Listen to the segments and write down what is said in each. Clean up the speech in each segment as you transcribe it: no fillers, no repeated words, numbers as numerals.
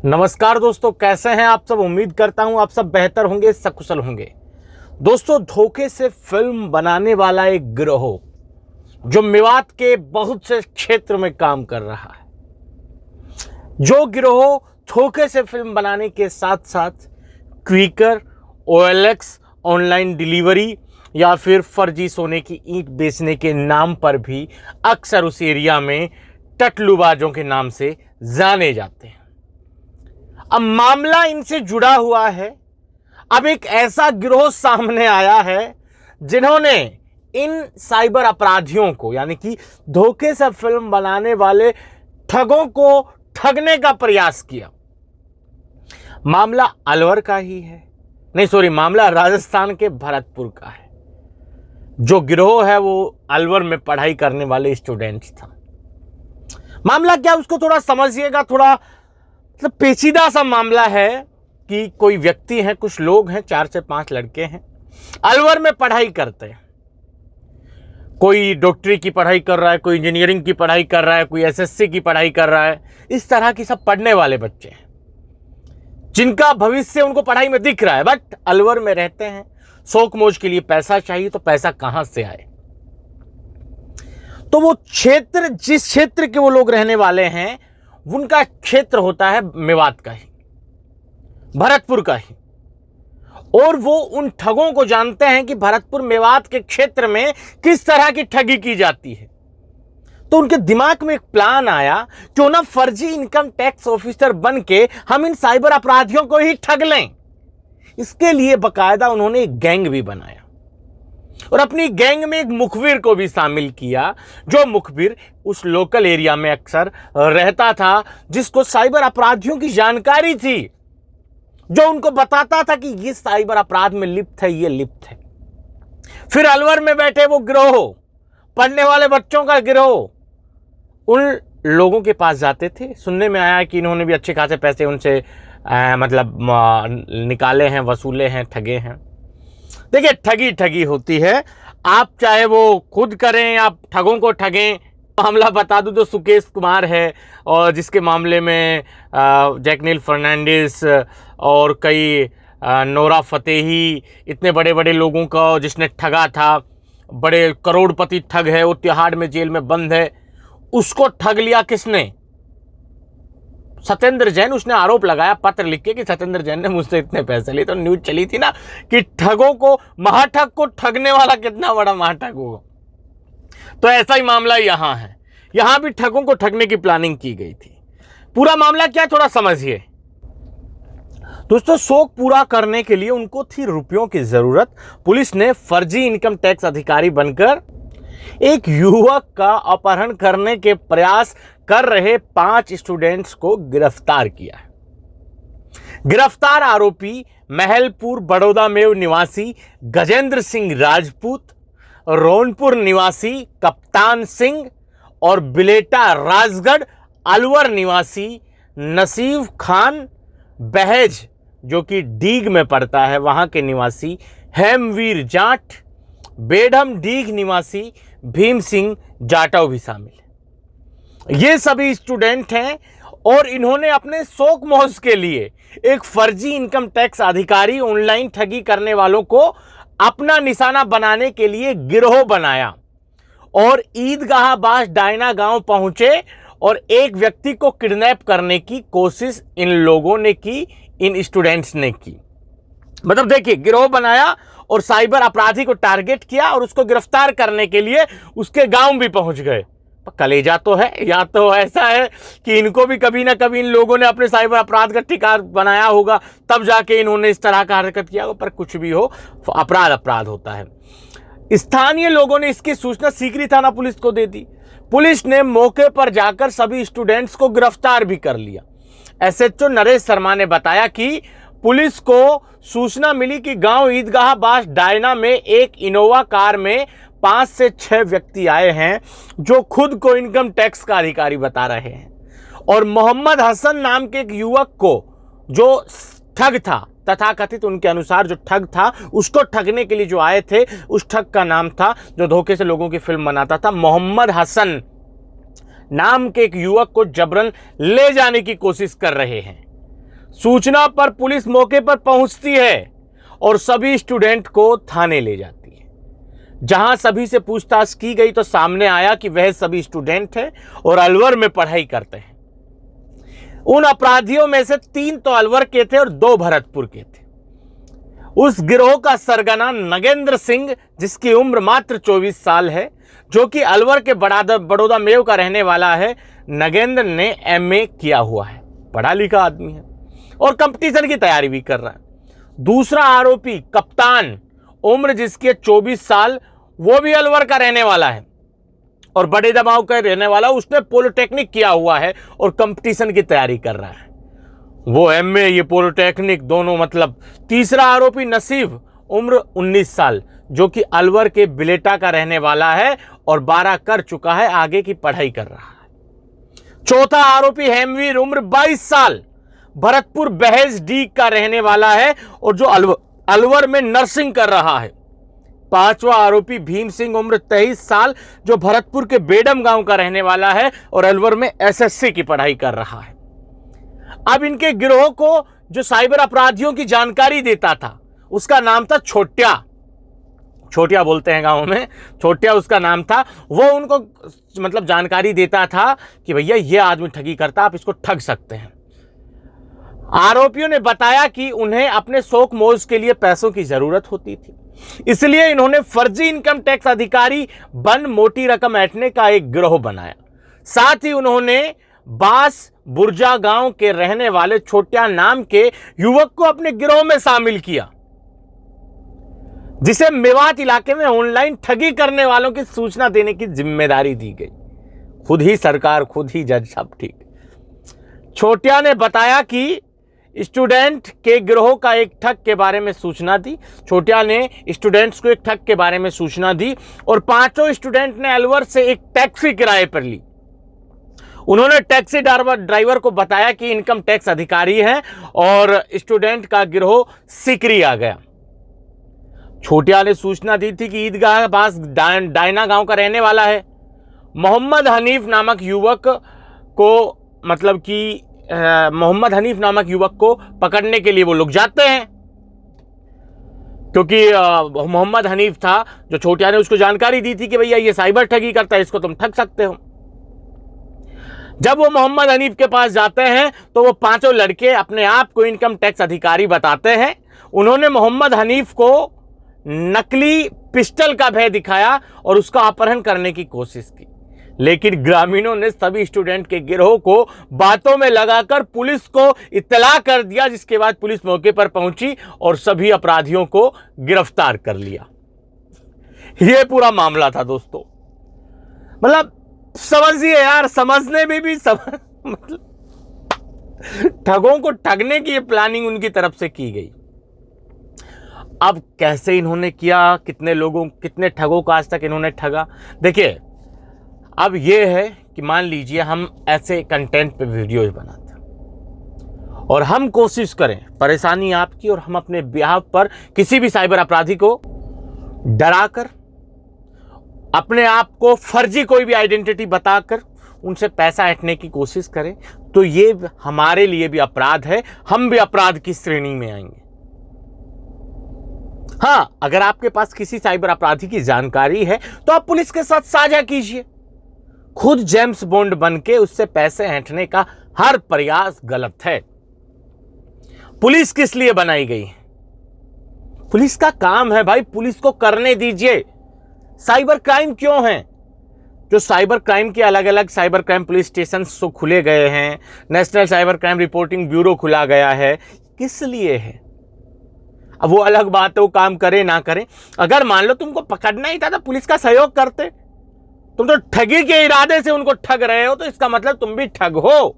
नमस्कार दोस्तों, कैसे हैं आप सब। उम्मीद करता हूं आप सब बेहतर होंगे, सकुशल होंगे। दोस्तों, धोखे से फिल्म बनाने वाला एक गिरोह जो मेवात के बहुत से क्षेत्र में काम कर रहा है, जो गिरोह धोखे से फिल्म बनाने के साथ साथ क्विकर, OLX, ऑनलाइन डिलीवरी या फिर फर्जी सोने की ईंट बेचने के नाम पर भी अक्सर उस एरिया में टटलूबाजों के नाम से जाने जाते हैं। अब मामला इनसे जुड़ा हुआ है। अब एक ऐसा गिरोह सामने आया है जिन्होंने इन साइबर अपराधियों को, यानी कि धोखे से फिल्म बनाने वाले ठगों को ठगने का प्रयास किया। मामला अलवर का ही है, नहीं सॉरी, मामला राजस्थान के भरतपुर का है। जो गिरोह है वो अलवर में पढ़ाई करने वाले स्टूडेंट्स था। मामला क्या, उसको थोड़ा समझिएगा। थोड़ा मतलब पेचीदा सा मामला है कि कोई व्यक्ति है, कुछ लोग हैं, 4 से 5 लड़के हैं, अलवर में पढ़ाई करते हैं। कोई डॉक्टरी की पढ़ाई कर रहा है, कोई इंजीनियरिंग की पढ़ाई कर रहा है, कोई SSC की पढ़ाई कर रहा है। इस तरह की सब पढ़ने वाले बच्चे हैं जिनका भविष्य उनको पढ़ाई में दिख रहा है, बट अलवर में रहते हैं। शौक मौज के लिए पैसा चाहिए, तो पैसा कहां से आए। तो वो क्षेत्र, जिस क्षेत्र के वो लोग रहने वाले हैं, उनका क्षेत्र होता है मेवात का ही, भरतपुर का ही। और वो उन ठगों को जानते हैं कि भरतपुर मेवात के क्षेत्र में किस तरह की ठगी की जाती है। तो उनके दिमाग में एक प्लान आया, क्यों ना फर्जी इनकम टैक्स ऑफिसर बन के हम इन साइबर अपराधियों को ही ठग लें। इसके लिए बकायदा उन्होंने एक गैंग भी बनाया और अपनी गैंग में एक मुखबिर को भी शामिल किया, जो मुखबिर उस लोकल एरिया में अक्सर रहता था, जिसको साइबर अपराधियों की जानकारी थी, जो उनको बताता था कि ये साइबर अपराध में लिप्त है, ये लिप्त है। फिर अलवर में बैठे वो गिरोह, पढ़ने वाले बच्चों का गिरोह, उन लोगों के पास जाते थे। सुनने में आया कि इन्होंने भी अच्छे खासे पैसे उनसे निकाले हैं, वसूले हैं, ठगे हैं। देखिए, ठगी ठगी होती है। आप चाहे वो खुद करें, आप ठगों को ठगें। मामला बता दूं तो सुकेश कुमार है, और जिसके मामले में जैकनील फर्नांडिस और कई नोरा फतेही, इतने बड़े बड़े लोगों का जिसने ठगा था, बड़े करोड़पति ठग है, वो तिहाड़ में जेल में बंद है। उसको ठग लिया किसने? सत्येंद्र जैन। उसने आरोप लगाया पत्र लिख के कि सत्येंद्र जैन ने मुझसे इतने पैसे लिए। तो न्यूज चली थी ना कि ठगों को, महाठग को ठगने वाला कितना बड़ा महाठग होगा। तो ऐसा ही मामला यहां है। यहां भी ठगों को ठगने की प्लानिंग की गई थी। पूरा मामला क्या, थोड़ा समझिए दोस्तों। शौक पूरा करने के लिए उनको थी रुपयों की जरूरत। पुलिस ने फर्जी इनकम टैक्स अधिकारी बनकर एक युवक का अपहरण करने के प्रयास कर रहे 5 स्टूडेंट्स को गिरफ्तार किया है। गिरफ्तार आरोपी महलपुर बड़ौदा में निवासी गजेंद्र सिंह राजपूत, रोनपुर निवासी कप्तान सिंह और बिलेटा राजगढ़ अलवर निवासी नसीब खान बहज, जो कि डीग में पड़ता है, वहां के निवासी हेमवीर जाट, बेढम डीग निवासी भीम सिंह जाटव भी शामिल है। ये सभी स्टूडेंट हैं और इन्होंने अपने शौक मौज के लिए एक फर्जी इनकम टैक्स अधिकारी, ऑनलाइन ठगी करने वालों को अपना निशाना बनाने के लिए गिरोह बनाया और ईदगाह बास डायना गांव पहुंचे और एक व्यक्ति को किडनैप करने की कोशिश इन लोगों ने की, इन स्टूडेंट्स ने की। मतलब देखिए, गिरोह बनाया और साइबर अपराधी को टारगेट किया और उसको गिरफ्तार करने के लिए उसके गांव भी पहुंच गए। कलेजा तो है, या तो ऐसा है कि इनको भी कभी ना कभी इन लोगों ने अपने साइबर अपराध का ठिकाना बनाया होगा, तब जाके इन्होंने इस तरह का हरकत किया होगा। पर कुछ भी हो, अपराध अपराध होता है। स्थानीय लोगों ने इसकी सूचना सीकरी थाना पुलिस को दे दी। पुलिस ने मौके पर जाकर सभी स्टूडेंट्स को गिरफ्तार भी कर लिया। SHO नरेश शर्मा ने बताया कि पुलिस को सूचना मिली कि गांव ईदगाह बास डायना में एक इनोवा कार में 5 से 6 व्यक्ति आए हैं, जो खुद को इनकम टैक्स का अधिकारी बता रहे हैं। और मोहम्मद हसन नाम के एक युवक को, जो ठग था, तथाकथित उनके अनुसार जो ठग था, उसको ठगने के लिए जो आए थे, उस ठग का नाम था, जो धोखे से लोगों की फिल्म बनाता था, मोहम्मद हसन नाम के एक युवक को जबरन ले जाने की कोशिश कर रहे हैं। सूचना पर पुलिस मौके पर पहुंचती है और सभी स्टूडेंट को थाने ले जाती है। जहां सभी से पूछताछ की गई तो सामने आया कि वह सभी स्टूडेंट हैं और अलवर में पढ़ाई करते हैं। उन अपराधियों में से 3 तो अलवर के थे और 2 भरतपुर के थे। उस गिरोह का सरगना नगेंद्र सिंह, जिसकी उम्र मात्र 24 साल है, जो कि अलवर के बड़ौदा मेव का रहने वाला है। नगेंद्र ने MA किया हुआ है, पढ़ा लिखा आदमी है और कंपटीशन की तैयारी भी कर रहा है। दूसरा आरोपी कप्तान, उम्र जिसकी 24 साल, वो भी अलवर का रहने वाला है और बड़े दबाव का रहने वाला। उसने पॉलिटेक्निक किया हुआ है और कंपटीशन की तैयारी कर रहा है। वो MA, ये पॉलिटेक्निक, दोनों मतलब। तीसरा आरोपी नसीब, उम्र 19 साल, जो कि अलवर के बिलेटा का रहने वाला है और 12 कर चुका है, आगे की पढ़ाई कर रहा है। चौथा आरोपी हेमवीर, उम्र 22 साल, भरतपुर बहेज डी का रहने वाला है और जो अलवर में नर्सिंग कर रहा है। पांचवा आरोपी भीम सिंह, उम्र 23 साल, जो भरतपुर के बेडम गांव का रहने वाला है और अलवर में SSC की पढ़ाई कर रहा है। अब इनके गिरोह को जो साइबर अपराधियों की जानकारी देता था, उसका नाम था छोटिया। छोटिया बोलते हैं गांव में, छोटिया उसका नाम था। वो उनको मतलब जानकारी देता था कि भैया ये आदमी ठगी करता, आप इसको ठग सकते हैं। आरोपियों ने बताया कि उन्हें अपने शौक मौज के लिए पैसों की जरूरत होती थी, इसलिए इन्होंने फर्जी इनकम टैक्स अधिकारी बन मोटी रकम ऐंठने का एक गिरोह बनाया। साथ ही उन्होंने बास बुर्जा गांव के रहने वाले छोटिया नाम के युवक को अपने गिरोह में शामिल किया, जिसे मेवात इलाके में ऑनलाइन ठगी करने वालों की सूचना देने की जिम्मेदारी दी गई। खुद ही सरकार, खुद ही जज, सब ठीक। छोटिया ने बताया कि स्टूडेंट के गिरोह का एक ठग के बारे में सूचना दी। छोटिया ने स्टूडेंट्स को एक ठग के बारे में सूचना दी और 5 स्टूडेंट ने अलवर से एक टैक्सी किराए पर ली। उन्होंने टैक्सी ड्राइवर को बताया कि इनकम टैक्स अधिकारी हैं और स्टूडेंट का गिरोह सिकरी आ गया। छोटिया ने सूचना दी थी कि ईदगाह के पास डायना गांव का रहने वाला है। मोहम्मद हनीफ नामक युवक को पकड़ने के लिए वो लोग जाते हैं, क्योंकि मोहम्मद हनीफ था जो छोटिया ने उसको जानकारी दी थी कि भैया ये साइबर ठगी करता है, इसको तुम ठग सकते हो। जब वो मोहम्मद हनीफ के पास जाते हैं तो वो 5 लड़के अपने आप को इनकम टैक्स अधिकारी बताते हैं। उन्होंने मोहम्मद हनीफ को नकली पिस्टल का भय दिखाया और उसका अपहरण करने की कोशिश की, लेकिन ग्रामीणों ने सभी स्टूडेंट के गिरोह को बातों में लगाकर पुलिस को इत्तला कर दिया, जिसके बाद पुलिस मौके पर पहुंची और सभी अपराधियों को गिरफ्तार कर लिया। यह पूरा मामला था दोस्तों। मतलब समझिए यार, समझने में भी मतलब ठगों को ठगने की प्लानिंग उनकी तरफ से की गई। अब कैसे इन्होंने किया, कितने ठगों को आज तक इन्होंने ठगा, देखिए अब यह है कि मान लीजिए हम ऐसे कंटेंट पे वीडियोज बनाते हैं और हम कोशिश करें, परेशानी आपकी और हम अपने बिहाफ पर किसी भी साइबर अपराधी को डराकर, अपने आप को फर्जी कोई भी आइडेंटिटी बताकर उनसे पैसा ऐंठने की कोशिश करें, तो ये हमारे लिए भी अपराध है, हम भी अपराध की श्रेणी में आएंगे। हाँ, अगर आपके पास किसी साइबर अपराधी की जानकारी है तो आप पुलिस के साथ साझा कीजिए। खुद जेम्स बॉन्ड बनके उससे पैसे ऐंठने का हर प्रयास गलत है। पुलिस किस लिए बनाई गई? पुलिस का काम है भाई, पुलिस को करने दीजिए। साइबर क्राइम क्यों है? जो साइबर क्राइम के अलग अलग साइबर क्राइम पुलिस स्टेशन तो खुले गए हैं, national cyber crime reporting bureau खुला गया है, किस लिए है? अब वो अलग बात है, वो काम करे ना करे। अगर मान लो तुमको पकड़ना ही था तो पुलिस का सहयोग करते। तुम तो ठगी के इरादे से उनको ठग रहे हो, तो इसका मतलब तुम भी ठग हो।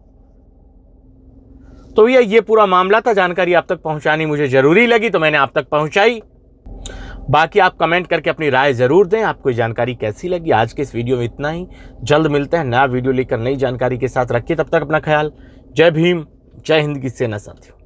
तो ये पूरा मामला था। जानकारी आप तक पहुंचानी मुझे जरूरी लगी तो मैंने आप तक पहुंचाई। बाकी आप कमेंट करके अपनी राय जरूर दें, आपको ये जानकारी कैसी लगी। आज के इस वीडियो में इतना ही। जल्द मिलते हैं नया वीडियो लेकर नई जानकारी के साथ। रखिए तब तक अपना ख्याल। जय भीम, जय हिंद की सेना साथियों।